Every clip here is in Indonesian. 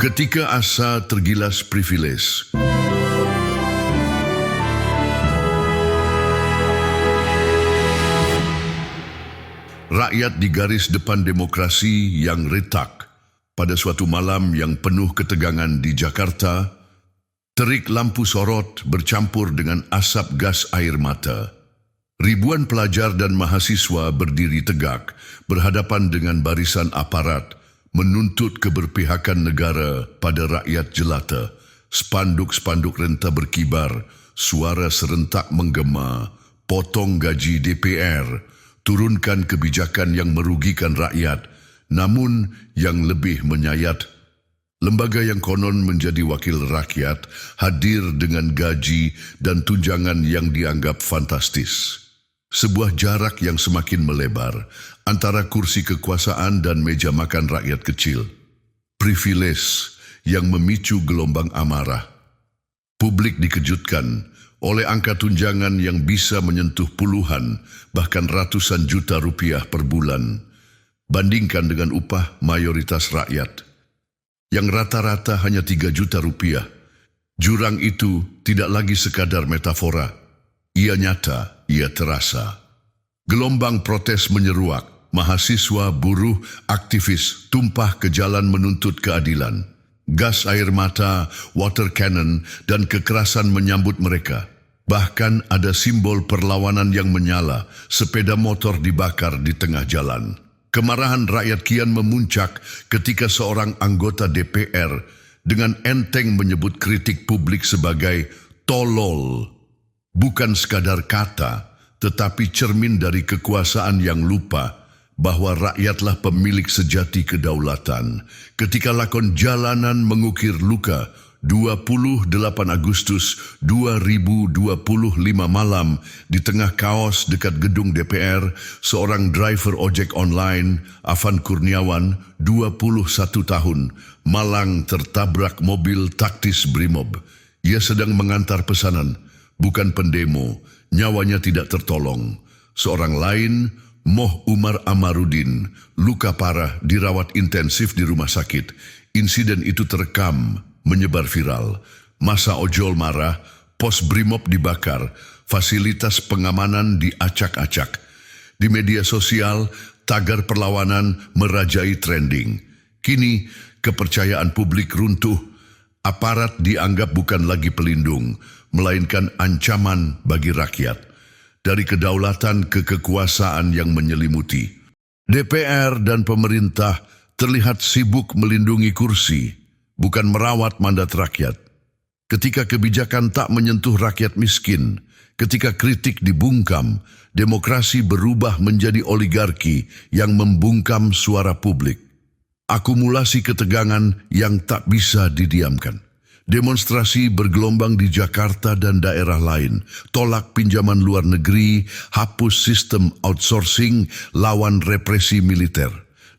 Ketika asa tergilas privilege, rakyat di garis depan demokrasi yang retak pada suatu malam yang penuh ketegangan di Jakarta, terik lampu sorot bercampur dengan asap gas air mata. Ribuan pelajar dan mahasiswa berdiri tegak berhadapan dengan barisan aparat menuntut keberpihakan negara pada rakyat jelata. Spanduk-spanduk renta berkibar, suara serentak menggema, potong gaji DPR, turunkan kebijakan yang merugikan rakyat, namun yang lebih menyayat, lembaga yang konon menjadi wakil rakyat hadir dengan gaji dan tunjangan yang dianggap fantastis. Sebuah jarak yang semakin melebar antara kursi kekuasaan dan meja makan rakyat kecil. Privilege yang memicu gelombang amarah. Publik dikejutkan oleh angka tunjangan yang bisa menyentuh puluhan, bahkan ratusan juta rupiah per bulan. Bandingkan dengan upah mayoritas rakyat, yang rata-rata hanya 3 juta rupiah. Jurang itu tidak lagi sekadar metafora. Ia nyata, ia terasa. Gelombang protes menyeruak, mahasiswa, buruh, aktivis tumpah ke jalan menuntut keadilan. Gas air mata, water cannon, dan kekerasan menyambut mereka. Bahkan ada simbol perlawanan yang menyala, sepeda motor dibakar di tengah jalan. Kemarahan rakyat kian memuncak ketika seorang anggota DPR dengan enteng menyebut kritik publik sebagai tolol. Bukan sekadar kata, tetapi cermin dari kekuasaan yang lupa bahwa rakyatlah pemilik sejati kedaulatan. Ketika lakon jalanan mengukir luka, 28 Agustus 2025 malam di tengah kaos dekat gedung DPR, seorang driver ojek online, Afan Kurniawan, 21 tahun, Malang tertabrak mobil taktis Brimob. Ia sedang mengantar pesanan, bukan pendemo, nyawanya tidak tertolong. Seorang lain, Moh Umar Amarudin, luka parah dirawat intensif di rumah sakit. Insiden itu terekam, menyebar viral. Masa ojol marah, pos Brimob dibakar, fasilitas pengamanan diacak-acak. Di media sosial, tagar perlawanan merajai trending. Kini, kepercayaan publik runtuh. Aparat dianggap bukan lagi pelindung, melainkan ancaman bagi rakyat. Dari kedaulatan ke kekuasaan yang menyelimuti. DPR dan pemerintah terlihat sibuk melindungi kursi, bukan merawat mandat rakyat. Ketika kebijakan tak menyentuh rakyat miskin, ketika kritik dibungkam, demokrasi berubah menjadi oligarki yang membungkam suara publik. Akumulasi ketegangan yang tak bisa didiamkan. Demonstrasi bergelombang di Jakarta dan daerah lain. Tolak pinjaman luar negeri, hapus sistem outsourcing, lawan represi militer.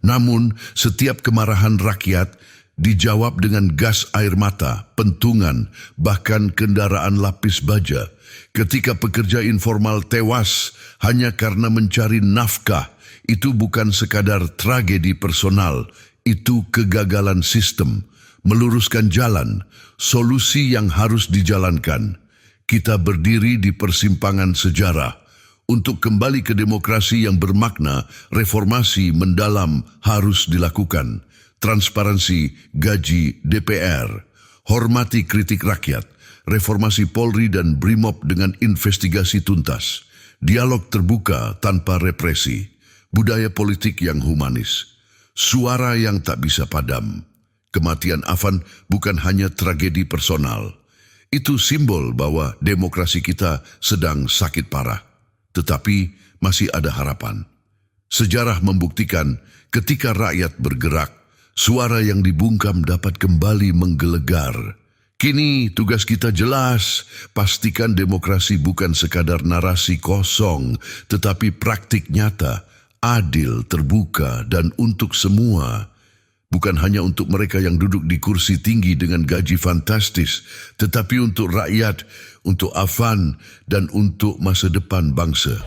Namun, setiap kemarahan rakyat dijawab dengan gas air mata, pentungan, bahkan kendaraan lapis baja. Ketika pekerja informal tewas hanya karena mencari nafkah, itu bukan sekadar tragedi personal, itu kegagalan sistem. Meluruskan jalan, solusi yang harus dijalankan. Kita berdiri di persimpangan sejarah. Untuk kembali ke demokrasi yang bermakna, reformasi mendalam harus dilakukan. Transparansi gaji DPR, hormati kritik rakyat, reformasi Polri dan Brimob dengan investigasi tuntas, dialog terbuka tanpa represi, budaya politik yang humanis, suara yang tak bisa padam. Kematian Afan bukan hanya tragedi personal. Itu simbol bahwa demokrasi kita sedang sakit parah. Tetapi masih ada harapan. Sejarah membuktikan ketika rakyat bergerak, suara yang dibungkam dapat kembali menggelegar. Kini tugas kita jelas, pastikan demokrasi bukan sekadar narasi kosong, tetapi praktik nyata, adil, terbuka, dan untuk semua. Bukan hanya untuk mereka yang duduk di kursi tinggi dengan gaji fantastis, tetapi untuk rakyat, untuk Afan, dan untuk masa depan bangsa.